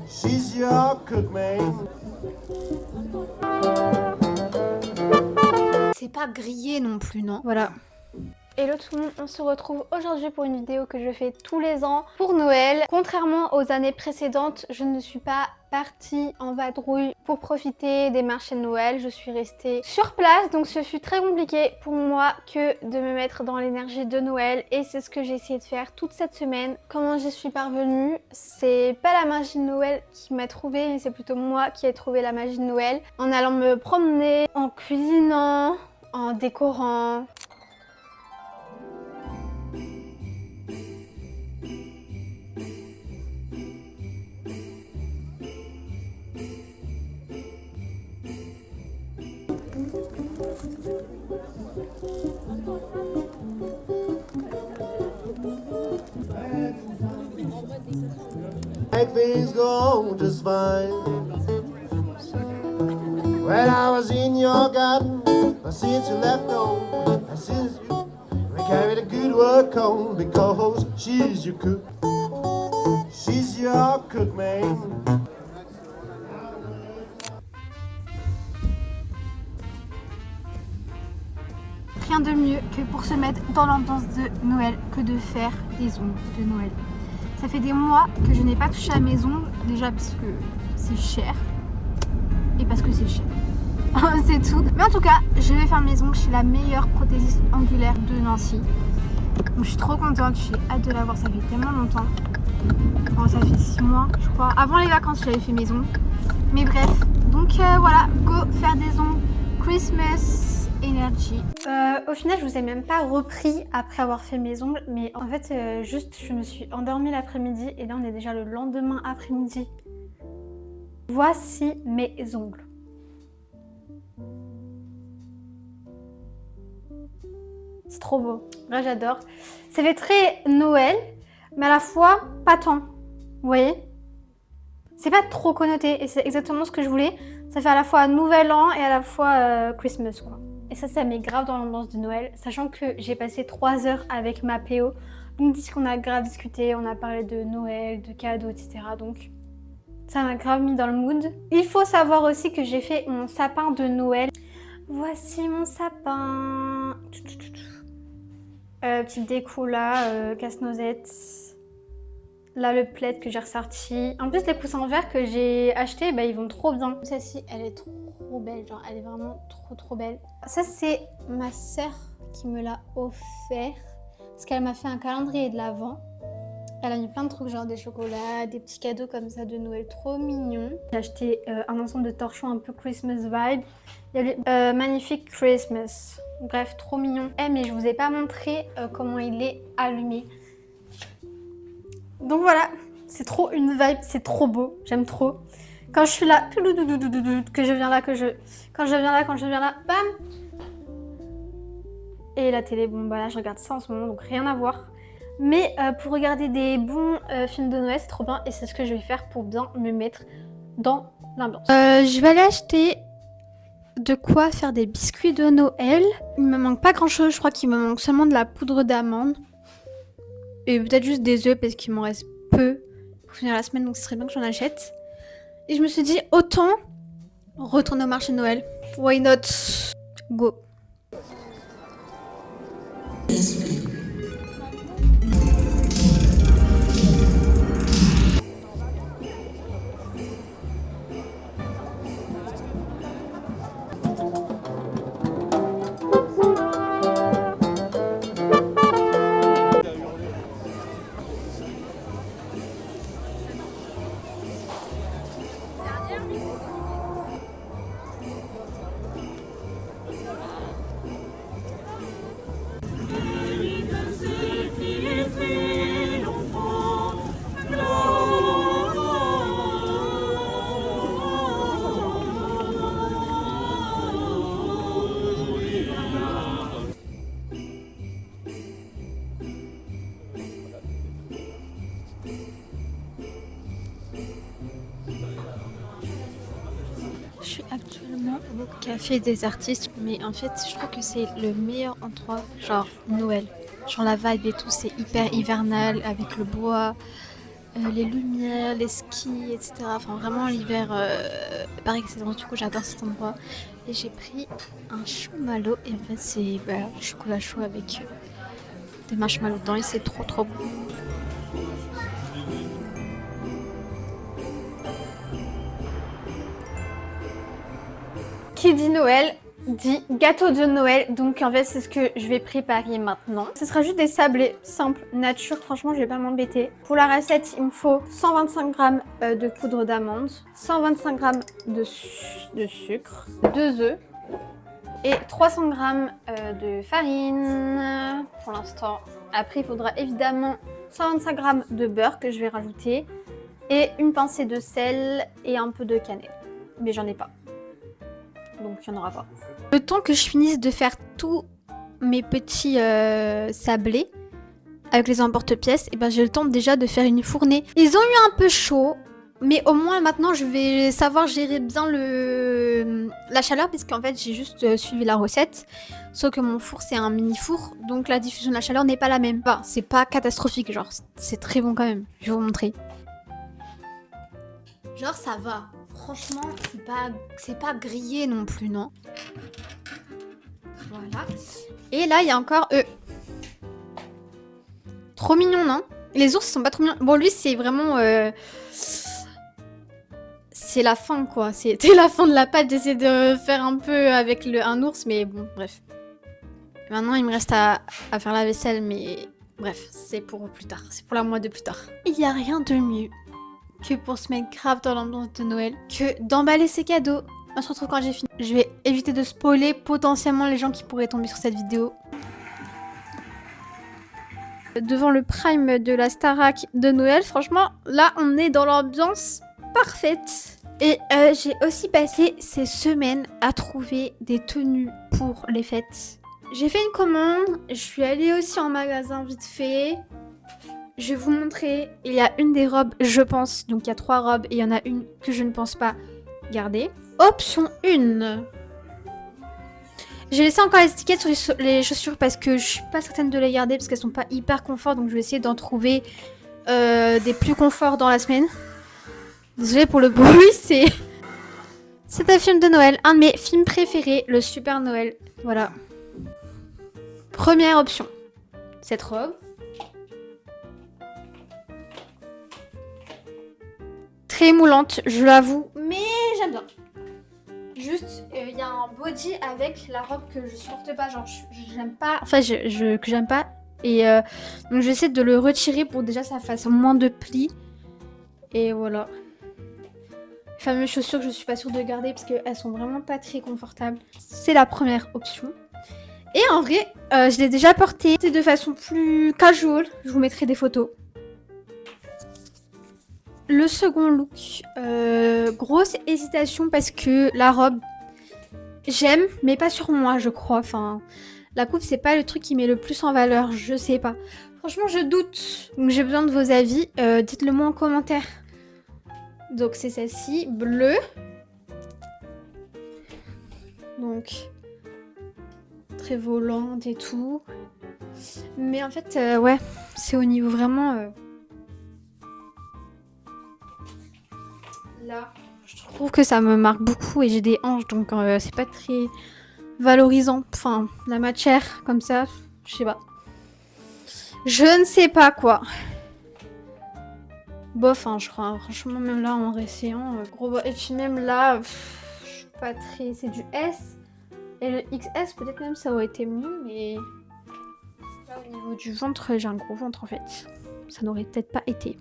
She's your cook, man. C'est pas grillé non plus, non? Voilà. Hello tout le monde, on se retrouve aujourd'hui pour une vidéo que je fais tous les ans pour Noël. Contrairement aux années précédentes, je ne suis pas partie en vadrouille pour profiter des marchés de Noël. Je suis restée sur place, donc ce fut très compliqué pour moi que de me mettre dans l'énergie de Noël. Et c'est ce que j'ai essayé de faire toute cette semaine. Comment j'y suis parvenue? C'est pas la magie de Noël qui m'a trouvée, mais c'est plutôt moi qui ai trouvé la magie de Noël. En allant me promener, en cuisinant, en décorant. Make things go just fine. When I was in your garden, since you left home, and since you carried a good work home, because she's your cook. She's your cook, man. Rien de mieux que pour se mettre dans l'ambiance de Noël que de faire des ongles de Noël. Ça fait des mois que je n'ai pas touché à mes ongles, déjà parce que c'est cher et parce que c'est cher. C'est tout. Mais en tout cas, je vais faire mes ongles chez la meilleure prothésiste angulaire de Nancy. Donc je suis trop contente, j'ai hâte de la voir, ça fait tellement longtemps. Bon, ça fait 6 mois, je crois. Avant les vacances, j'avais fait mes ongles. Mais bref, donc voilà, go faire des ongles Christmas Energy. Au final, je vous ai même pas repris après avoir fait mes ongles, mais en fait, juste je me suis endormie l'après-midi et là on est déjà le lendemain après-midi. Voici mes ongles. C'est trop beau, là j'adore. Ça fait très Noël, mais à la fois pas tant. Vous voyez? C'est pas trop connoté et c'est exactement ce que je voulais. Ça fait à la fois Nouvel An et à la fois Christmas quoi. Et ça met grave dans l'ambiance de Noël, sachant que j'ai passé 3 heures avec ma PO. Donc qu'on a grave discuté, on a parlé de Noël, de cadeaux, etc. Donc ça m'a grave mis dans le mood. Il faut savoir aussi que j'ai fait mon sapin de Noël. Voici mon sapin. Petite déco là, casse-noisette. Là le plaid que j'ai ressorti. En plus les coussins en verre que j'ai achetés, bah, ils vont trop bien. Celle-ci elle est trop belle, genre elle est vraiment trop belle. Ça c'est ma sœur qui me l'a offert. Parce qu'elle m'a fait un calendrier de l'Avent. Elle a mis plein de trucs genre des chocolats, des petits cadeaux comme ça de Noël trop mignons. J'ai acheté un ensemble de torchons un peu Christmas vibe. Il y a le magnifique Christmas. Bref, trop mignon. Eh mais je vous ai pas montré comment il est allumé. Donc voilà, c'est trop une vibe, c'est trop beau, j'aime trop. Quand je suis là, que je viens là, quand je viens là, bam. Et la télé, bon bah là je regarde ça en ce moment, donc rien à voir. Mais pour regarder des bons films de Noël, c'est trop bien et c'est ce que je vais faire pour bien me mettre dans l'ambiance. Je vais aller acheter de quoi faire des biscuits de Noël. Il me manque pas grand chose, je crois qu'il me manque seulement de la poudre d'amande. Et peut-être juste des œufs parce qu'il m'en reste peu pour finir la semaine, donc ce serait bien que j'en achète. Et je me suis dit, autant retourner au marché de Noël. Why not? Go! Je suis actuellement au café des artistes, mais en fait je trouve que c'est le meilleur endroit, genre Noël. Genre la vibe et tout, c'est hyper hivernal avec le bois, les lumières, les skis, etc. Enfin vraiment l'hiver par excellence. Du coup j'adore cet endroit. Et j'ai pris un chamallow et en fait c'est chocolat chaud avec des marshmallows dedans et c'est trop bon. Qui dit Noël dit gâteau de Noël, donc en fait c'est ce que je vais préparer maintenant. Ce sera juste des sablés simples, nature, franchement je vais pas m'embêter. Pour la recette il me faut 125 g de poudre d'amande, 125 g de sucre, 2 œufs et 300 g de farine pour l'instant. Après il faudra évidemment 125 g de beurre que je vais rajouter et une pincée de sel et un peu de cannelle, mais j'en ai pas. Donc il n'y en aura pas. Le temps que je finisse de faire tous mes petits sablés avec les emporte-pièces, et ben j'ai le temps déjà de faire une fournée. Ils ont eu un peu chaud, mais au moins maintenant je vais savoir gérer bien la chaleur, puisqu'en fait j'ai juste suivi la recette. Sauf que mon four c'est un mini four, donc la diffusion de la chaleur n'est pas la même. Enfin, c'est pas catastrophique, genre c'est très bon quand même. Je vais vous montrer. Genre ça va. Franchement, c'est pas grillé non plus, non? Voilà. Et là, il y a encore eux. Trop mignon, non? Les ours, ils sont pas trop mignons. Bon, lui, c'est vraiment... C'est la fin, quoi. C'était la fin de la pâte. J'essaie de faire un peu avec un ours, mais bon, bref. Maintenant, il me reste à faire la vaisselle, mais... Bref, c'est pour plus tard. C'est pour la mois de plus tard. Il n'y a rien de mieux que pour se mettre grave dans l'ambiance de Noël, que d'emballer ses cadeaux. On se retrouve quand j'ai fini. Je vais éviter de spoiler potentiellement les gens qui pourraient tomber sur cette vidéo. Devant le prime de la Starac de Noël, franchement, là on est dans l'ambiance parfaite. Et j'ai aussi passé ces semaines à trouver des tenues pour les fêtes. J'ai fait une commande, je suis allée aussi en magasin vite fait. Je vais vous montrer, il y a une des robes, je pense, donc il y a 3 robes et il y en a une que je ne pense pas garder. Option 1. J'ai laissé encore les étiquettes sur les chaussures parce que je suis pas certaine de les garder parce qu'elles sont pas hyper confort, donc je vais essayer d'en trouver des plus confort dans la semaine. Désolée pour le bruit, c'est un film de Noël, un de mes films préférés, le Super Noël. Voilà. Première option, cette robe. Très moulante, je l'avoue, mais j'aime bien. Juste, il y a un body avec la robe que je supporte pas, genre j'aime pas, enfin que j'aime pas. Et donc j'essaie de le retirer pour déjà ça fasse moins de plis. Et voilà. Les fameuses chaussures que je suis pas sûre de garder parce qu'elles sont vraiment pas très confortables. C'est la première option. Et en vrai, je l'ai déjà portée de façon plus casual. Je vous mettrai des photos. Le second look, grosse hésitation parce que la robe, j'aime, mais pas sur moi, je crois. Enfin, la coupe, c'est pas le truc qui met le plus en valeur, je sais pas. Franchement, je doute. Donc, j'ai besoin de vos avis. Dites-le moi en commentaire. Donc, c'est celle-ci, bleue. Donc, très volante et tout. Mais en fait, ouais, c'est au niveau vraiment... Là, je trouve que ça me marque beaucoup et j'ai des hanches, donc c'est pas très valorisant. Enfin, la matière, comme ça, je sais pas. Je ne sais pas quoi. Bof, hein, je crois. Franchement, même là, en réessayant, gros bof. Et puis même là, je suis pas très... C'est du S. Et le XS, peut-être même ça aurait été mieux, mais... Là, au niveau du ventre, j'ai un gros ventre, en fait. Ça n'aurait peut-être pas été.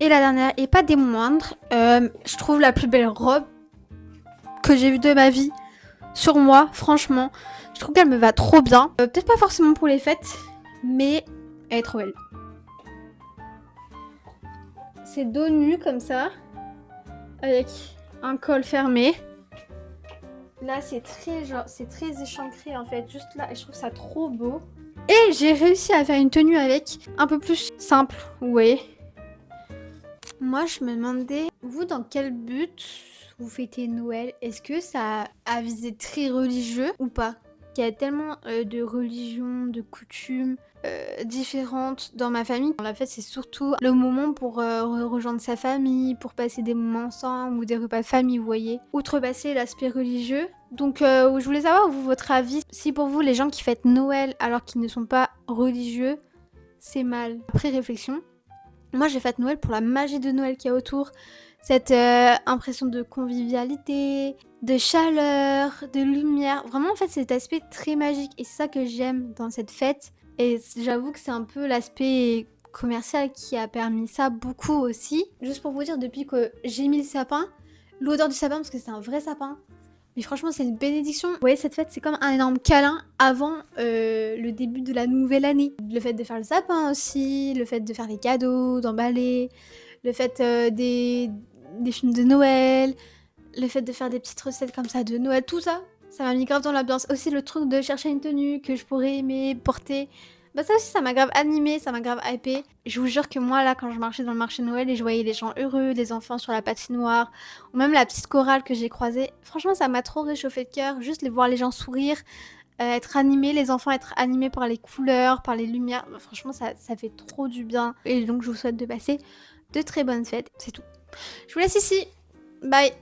Et la dernière, et pas des moindres, je trouve la plus belle robe que j'ai vue de ma vie sur moi, franchement. Je trouve qu'elle me va trop bien. Peut-être pas forcément pour les fêtes, mais elle est trop belle. C'est dos nu comme ça, avec un col fermé. Là, c'est très échancré en fait, juste là, et je trouve ça trop beau. Et j'ai réussi à faire une tenue avec, un peu plus simple, ouais. Moi, je me demandais, vous, dans quel but vous fêtez Noël? Est-ce que ça a visé très religieux ou pas? Il y a tellement de religions, de coutumes différentes dans ma famille. La fête, c'est surtout le moment pour rejoindre sa famille, pour passer des moments ensemble ou des repas de famille, vous voyez. Outrepasser l'aspect religieux. Donc, je voulais savoir, vous, votre avis. Si pour vous, les gens qui fêtent Noël alors qu'ils ne sont pas religieux, c'est mal. Après réflexion, moi, je fête Noël pour la magie de Noël qu'il y a autour. Cette impression de convivialité, de chaleur, de lumière. Vraiment, en fait, c'est cet aspect très magique. Et c'est ça que j'aime dans cette fête. Et j'avoue que c'est un peu l'aspect commercial qui a permis ça beaucoup aussi. Juste pour vous dire, depuis que j'ai mis le sapin, l'odeur du sapin, parce que c'est un vrai sapin, mais franchement, c'est une bénédiction. Vous voyez, cette fête, c'est comme un énorme câlin avant le début de la nouvelle année. Le fait de faire le sapin aussi, le fait de faire les cadeaux, d'emballer, le fait des films de Noël, le fait de faire des petites recettes comme ça de Noël, tout ça, ça m'a mis grave dans l'ambiance. Aussi le truc de chercher une tenue que je pourrais aimer porter. Bah ça aussi, ça m'a grave animée, ça m'a grave hypée. Je vous jure que moi, là, quand je marchais dans le marché de Noël et je voyais les gens heureux, les enfants sur la patinoire, ou même la petite chorale que j'ai croisée, franchement, ça m'a trop réchauffé le cœur. Juste voir les gens sourire, être animés, les enfants être animés par les couleurs, par les lumières. Bah, franchement, ça fait trop du bien. Et donc, je vous souhaite de passer de très bonnes fêtes. C'est tout. Je vous laisse ici. Bye.